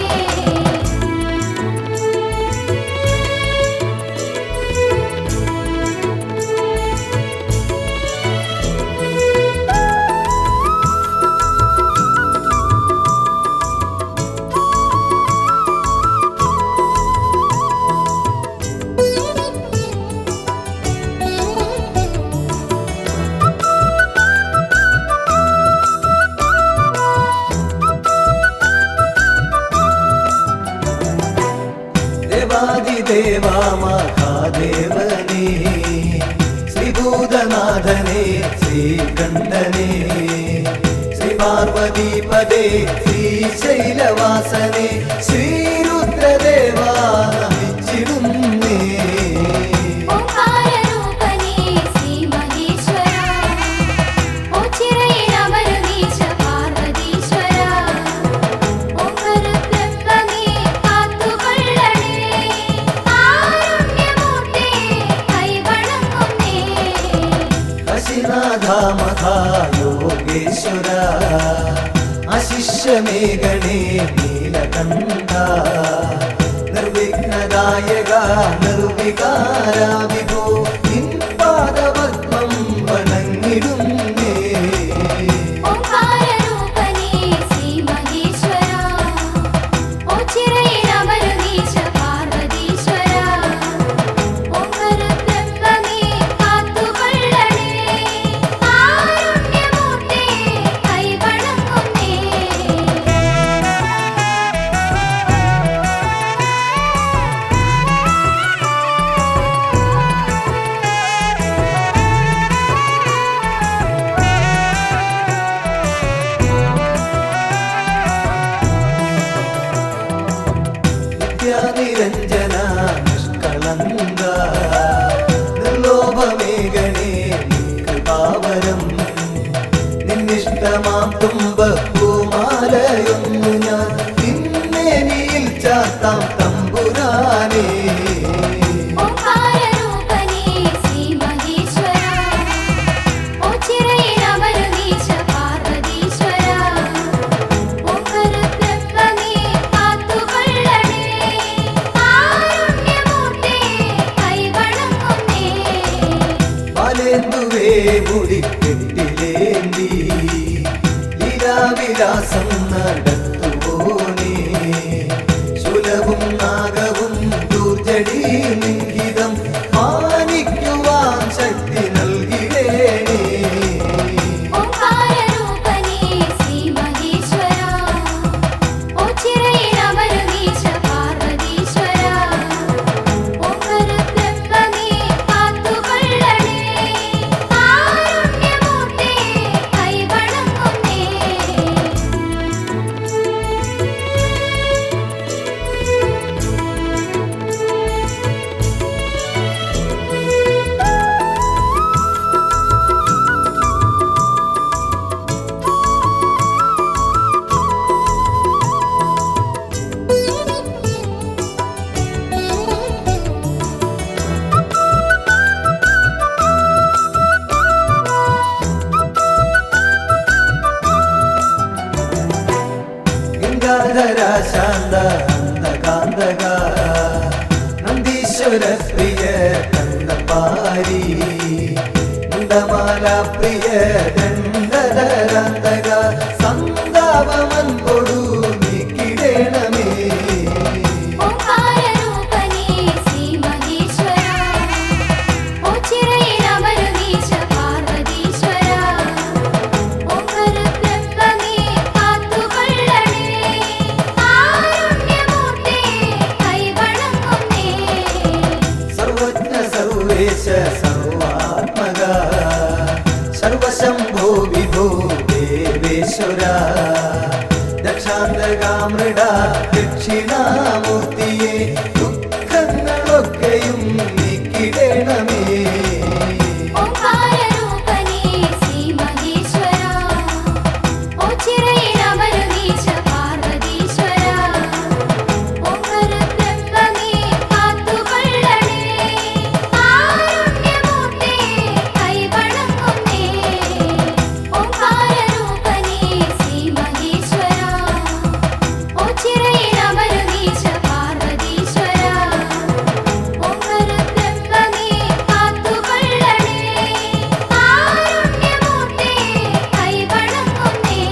ദേവാദിദേവാ മഹാദേവനേ ശ്രീഭൂതനാഥനേ ശ്രീകണ്ഠനേ ശ്രീ പാർവതീപദേ ശ്രീശൈലവാസനേ ശ്രീരുദ്രദേവാ നമിച്ചിടുന്നേ ഓംകാരരൂപനേ ശ്രീ മഹേശ്വര ഓച്ചിറയിലമരുമീശ പാർവതീശ്വര ഓംകാരബ്രഹ്മമേ കാത്തുകൊള്ളണേ കാരുണ്യമൂർത്തേ കൈവണങ്ങുന്നേ കാശിനാഥ മഹായോഗേശ്വര അശിഷ്യമേഘണേ നീലകണ്ഠ നിർവിഘ്നദായക നിർവികാര വിഭോ നിൻ പാദപത്മം വണങ്ങിടുന്നേ ഓംകാരരൂപനേ ശ്രീ മഹേശ്വര ഓച്ചിറയിലമരുമീശ പാർവതീശ്വര ഓംകാരബ്രഹ്മമേ കാത്തുകൊള്ളണേ കാരുണ്യമൂർത്തേ കൈവണങ്ങുന്നേ നിത്യാനിരഞ്ജന നിഷ്കളങ്ക നിർലോഭമേഘണേ കൃപാവരം നിന്നിഷ്ടമാം തുമ്പപ്പൂമാലയൊന്നു ഞാൻ നിന്നേനിയിൽ ചാത്താം തമ്പുരാനേ ഓംകാരരൂപനേ ശ്രീ മഹേശ്വര ഓച്ചിറയിലമരുമീശ പാർവതീശ്വര ഓംകാരബ്രഹ്മമേ കാത്തുകൊള്ളണേ കാരുണ്യമൂർത്തേ കൈവണങ്ങുന്നേ പാലേന്തുവേ മുടിക്കെട്ടിലേന്തി ലീലാവിലാസം നടത്തുവോനേ ശുലവും നാഗവും ദൂർജടി ലിംഗിതം മാനിക്കുവാൻ ശക്തി നൽകിടേണേ ഓംകാരരൂപനേ ശ്രീ മഹേശ്വര ഓച്ചിറയിലമരുമീശ പാർവതീശ്വര ഓംകാരബ്രഹ്മമേ കാത്തുകൊള്ളണേ കാരുണ്യമൂർത്തേ കൈവണങ്ങുന്നേ ഗംഗാധര ശാന്ത അന്തകാന്തക നന്ദീശ്വര പ്രിയ കണ്ടപാരി മുണ്ടമാല പ്രിയ ദണ്ഡധരാന്തക സന്താപമൻ കൊടു നീക്കിടേണമേ. ഓംകാരരൂപനേ ശ്രീ മഹേശ്വര ഓച്ചിറയിലമരുവീശ പാർവതീശ്വര ഓംകാരബ്രഹ്മമേ കാത്തുകൊള്ളണേ കാരുണ്യമൂർത്തേ കൈവണങ്ങുന്നേ. സർവജ്ഞ സർവേശ സർവാത്മക സർവശംഭോ വിഭോ ദേവേശ്വര ദക്ഷാന്തകാമൃഡ ദക്ഷിണാമൂർത്തിയെ ദുഃഖങ്ങളൊക്കെയും നീക്കിടേണമേ. ഓംകാരരൂപനേ ശ്രീ മഹേശ്വര ഓച്ചിറയിലമരുവീശ പാർവതീശ്വര ഓംകാരബ്രഹ്മമേ കാത്തുകൊള്ളണേ കാരുണ്യമൂർത്തേ കൈവണങ്ങുന്നേ. ഓംകാരരൂപനേ ശ്രീ മഹേശ്വര ഓച്ചിറയിലമരുവീശ പാർവതീശ്വര ഓംകാരബ്രഹ്മമേ കാത്തുകൊള്ളണേ കാരുണ്യമൂർത്തേ കൈവണങ്ങുന്നേ.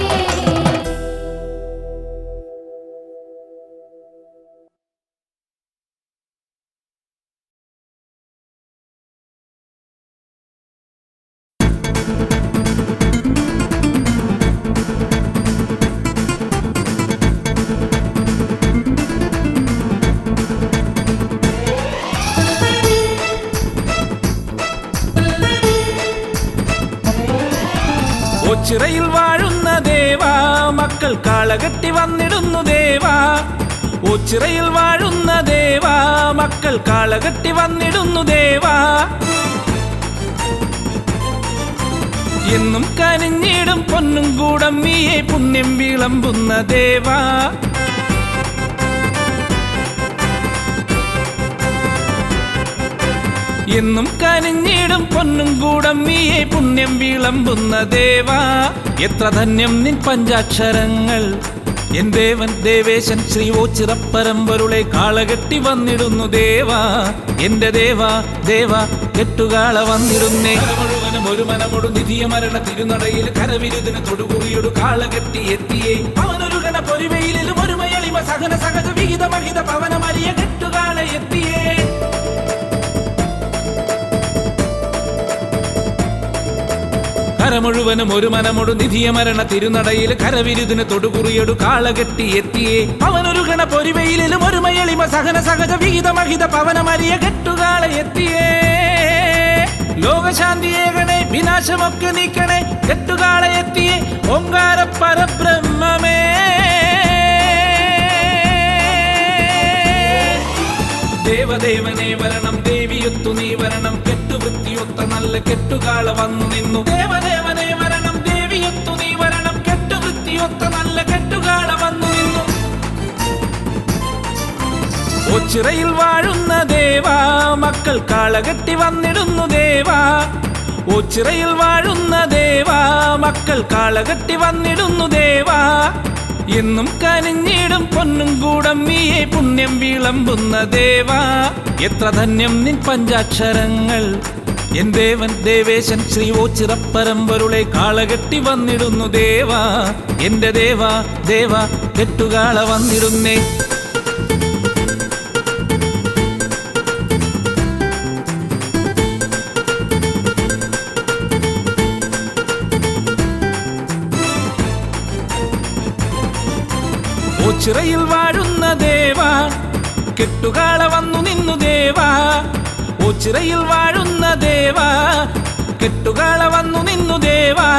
ഓച്ചിറയിൽ വാഴുന്ന ദേവാ മക്കൾ കാളകെട്ടി വന്നിടുന്നു ദേവാ. ഓച്ചിറയിൽ വാഴുന്ന ദേവാ മക്കൾ കാളകെട്ടി വന്നിടുന്നു ദേവാ. എന്നും കനിഞ്ഞിടും പൊന്നും കൂടമ്മിയെ പുണ്യം വിളമ്പുന്ന ദേവാ. എന്നും കനിഞ്ഞിടും പൊന്നും കൂടമ്മിയെ പുണ്യം വിളമ്പുന്ന ദേവാ. എത്ര ധന്യം നിൻ പഞ്ചാക്ഷരങ്ങൾ എൻ ദേവൻ ദേവേശൻ ശ്രീ ഓച്ചിറപ്പരമ്പരുളെ കാളകെട്ടി വന്നിടുന്നു ദേവാ. എന്റെ ദേവാ ദേവാ കെട്ടുകാള വന്നിടുന്നേ. മുഴുവനും ഒരു മനമൊടു നിധിയ മരണ തിരുനടയിൽ കരവിരുതിന് തൊടുകുറിയൊടു കാളകെട്ടി എത്തിയേ. അവനൊരു ഗണ പൊരുവയിലും ഒരു മയളിമ സഹന സഹജ വിഹിത മഹിത പവനമരിയ കെട്ടുകാള എത്തിയേ. കര മുഴുവനും ഒരു മനമൊടു നിധിയ മരണ തിരുനടയിൽ കരവിരുതിന് തൊടുകുറിയൊടു കാളകെട്ടി എത്തിയേ. അവനൊരു ഗണ പൊരുവയിലും ഒരു മയളിമ സഹന സഹജ വിഹിത മഹിത പവനമരിയ കെട്ടുകാള എത്തിയേ. ലോകശാന്തിയേകണേ വിനാശമൊക്കെ നീക്കണേ കെട്ടുകാള എത്തിയേ. ഓംകാര പരബ്രഹ്മമേ ദേവദേവനെ വരണം ദേവിയൊത്തു നീ വരണം കെട്ടുവൃത്തിയൊത്ത നല്ല കെട്ടുകാള വന്നു നിന്നു. ദേവദേവനെ വരണം ദേവിയൊത്തു നീ വരണം കെട്ടുവൃത്തിയൊത്ത നല്ല കെട്ടുകാള വന്നു നിന്നു. ഓച്ചിറയിൽ വാഴുന്ന ദേവാ മക്കൾ കാളകെട്ടി വന്നിടുന്നു ദേവാ. ഓച്ചിറയിൽ വാഴുന്ന ദേവാ മക്കൾ കാളകെട്ടി വന്നിടുന്നു ദേവാ. എന്നും കനിഞ്ഞിടും പൊന്നും കൂടമ്മിയെ പുണ്യം വിളമ്പുന്ന ദേവാ. എത്ര ധന്യം നിൻ പഞ്ചാക്ഷരങ്ങൾ എൻ ദേവൻ ദേവേശൻ ശ്രീ ഓച്ചിറപ്പരമ്പരുളെ കാളകെട്ടി വന്നിടുന്നു ദേവാ. എന്റെ ദേവാ ദേവാ കെട്ടുകാള വന്നിടുന്നേ. ഓച്ചിറയിൽ വാഴുന്ന ദേവാ കെട്ടുകാള വന്നു നിന്നു ദേവാ. ഓച്ചിറയിൽ വാഴുന്ന ദേവാ കെട്ടുകാള വന്നു നിന്നു ദേവാ.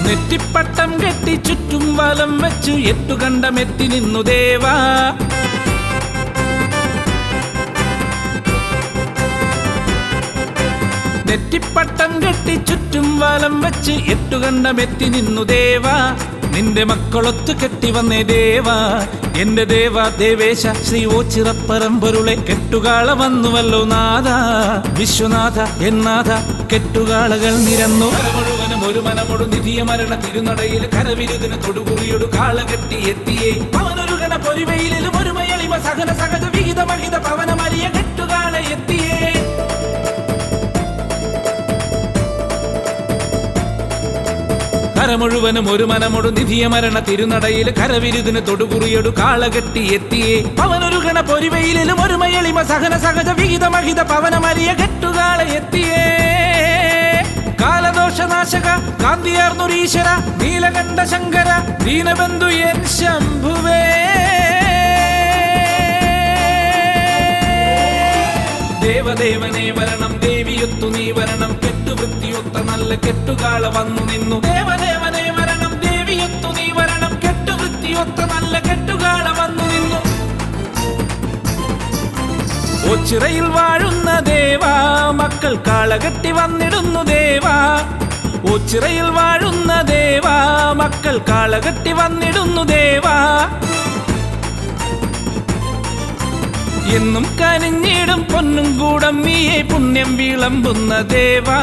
നെറ്റിപ്പട്ടം കെട്ടി ചുറ്റും വലം വെച്ചു എട്ടുകണ്ടമെത്തി നിന്നു ദേവാ. നെറ്റിപ്പട്ടം കെട്ടി ചുറ്റും വലം വെച്ച് എട്ടുകണ്ടമെത്തി നിന്നു ദേവാ. നിന്റെ മക്കളൊത്തു കെട്ടി വന്നേ ദേവാ. എന്റെ ദേവാ ദേവേശ ശ്രീ ഓച്ചിറപ്പരമ്പരുളെ കെട്ടുകാള വന്നുവല്ലോ നാഥ. വിശ്വനാഥ എന്നാഥ കെട്ടുകാളകൾ നിരന്നു. മുഴുവനും ഒരു മനമൊടു നിധിയ മരണ തിരുനടയിൽ കരവിരുതിന് തൊടുകുറിയൊടു കാളകെട്ടി എത്തിയേ. അവനൊരു ഗണ പൊരുവയിലും ഒരു മയളിമ സഹന സഹജ വിഹിത മഹിത പവനമരിയ കെട്ടുകാള എത്തിയേ. കരമുഴുവനും ഒരു മനമൊടു നിധിയ മരണ തിരുനടയിൽ കരവിരുതിന് തൊടുകുറിയൊടു കാളകെട്ടി എത്തിയേ അവനൊരു ഗണ പൊരിവയിലും ഒരു മയളിമ സഹന സഹജ വിഹിത മഹിത പവനമരിയ കെട്ടുകാളെ എത്തിയേ കാലദോഷനാശക കാന്തിയാർന്നൊരീശ്വര നീലകണ്ഠ ശങ്കര ദീനബന്ധു എൻ ശംഭുവേ ദേവദേവനെ വരണം ദേവിയൊത്തു നീ വരണം കെട്ടുവൃത്തിയൊത്ത നല്ല കെട്ടുകാള വന്നു നിന്നു ദേവദേവനെ വരണം ദേവിയൊത്തു നീ വരണം കെട്ടുവൃത്തിയൊത്ത നല്ല കെട്ടുകാള വന്നു നിന്നു ഓച്ചിറയിൽ വാഴുന്ന ദേവാ മക്കൾ കാളകെട്ടി വന്നിടുന്നു ദേവാ ഓച്ചിറയിൽ വാഴുന്ന ദേവാ മക്കൾ കാളകെട്ടി വന്നിടുന്നു ദേവാ എന്നും കനിഞ്ഞിടും പൊന്നും കൂടമ്മിയെ പുണ്യം വിളമ്പുന്ന ദേവാ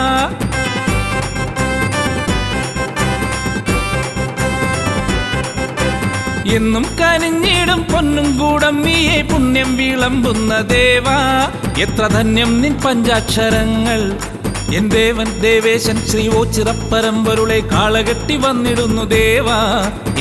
എന്നും കനിഞ്ഞിടും പൊന്നും കൂടമ്മിയെ പുണ്യം വിളമ്പുന്ന ദേവാ എത്ര ധന്യം നിൻ പഞ്ചാക്ഷരങ്ങൾ എൻ ദേവൻ ദേവേശൻ ശ്രീ ഓച്ചിറപ്പരമ്പരുളെ കാളകെട്ടി വന്നിടുന്നു ദേവാ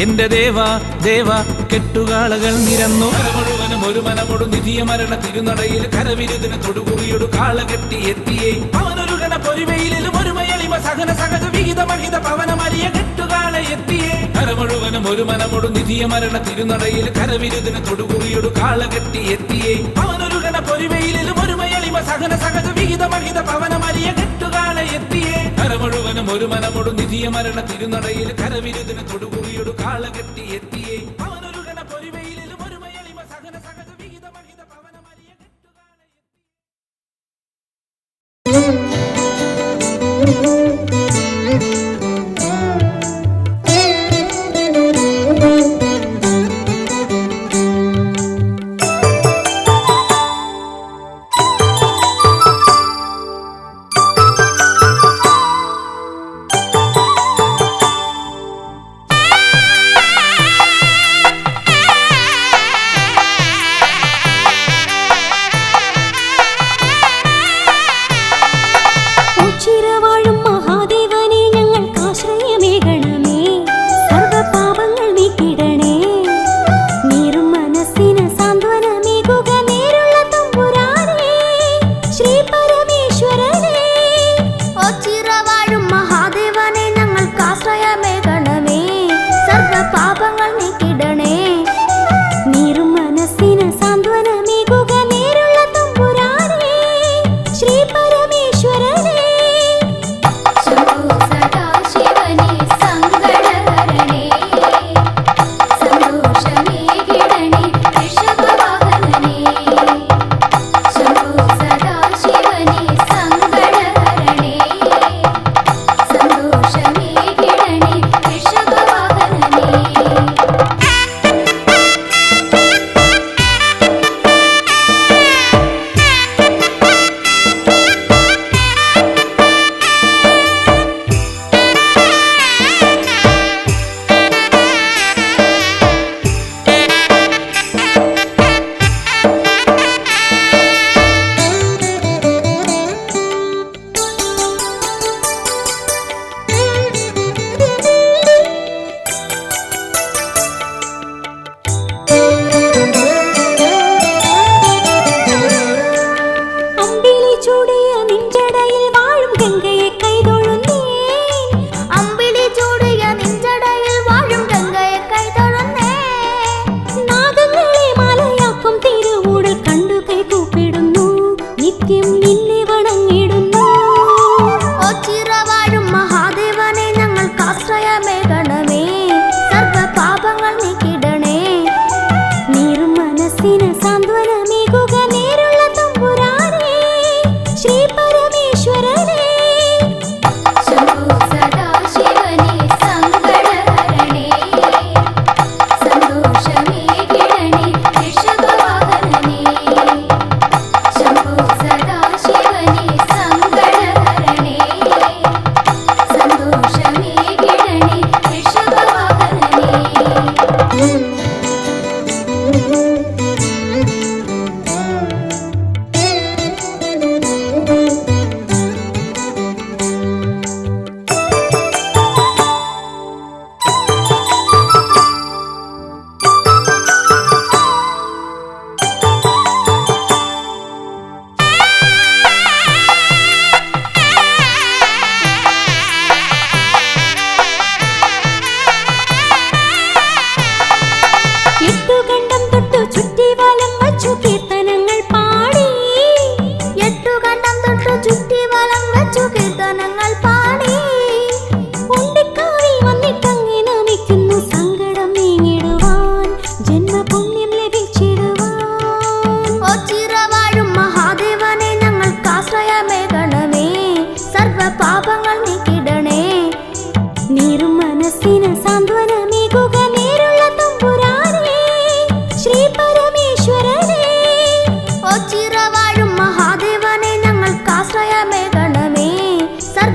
എന്റെ ദേവാ ദേവാ കെട്ടുകാളകൾ നിരന്നു മുഴുവനും ഒരു മനമൊടു നിധിയ മരണ തിരുനടയിൽ കരവിരുതിന് തൊടുകുറിയൊടു കാളകെട്ടി എത്തിയേ അവനൊരു ഗണ പൊരിവയിലും ഒരു മയളിമ സഹന സഹജ വിഹിത മഹിത പവനമരിയ കെട്ടുകാളെ എത്തിയേ കരമുഴുവനും ഒരു മനമൊടു നിധിയ മരണ തിരുനടയിൽ കരവിരുതിന് തൊടുകുറിയൊടു കാളകെട്ടി എത്തിയേ അവനൊരു ഗണ പൊരിവയിലും ഒരു മയളിമ സഹന സഹജ വിഹിത മഹിത പവനമരിയ കെട്ടുകാളെ എത്തിയേ കരമുഴുവനും ഒരു മനമൊടു നിധിയ മരണ തിരുനടയിൽ കരവിരുതിന് തൊടുകുറിയൊടു കാളകെട്ടി എത്തിയേ അവനൊരു ഗണ പൊരിവയിലും ഒരു മയളിമ സഹന സഹജ വിഹിത മഹിത പവനമരിയ കെട്ടുകാളെ ചിരവാഴും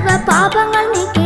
സർവ പാപങ്ങൾ നീക്കി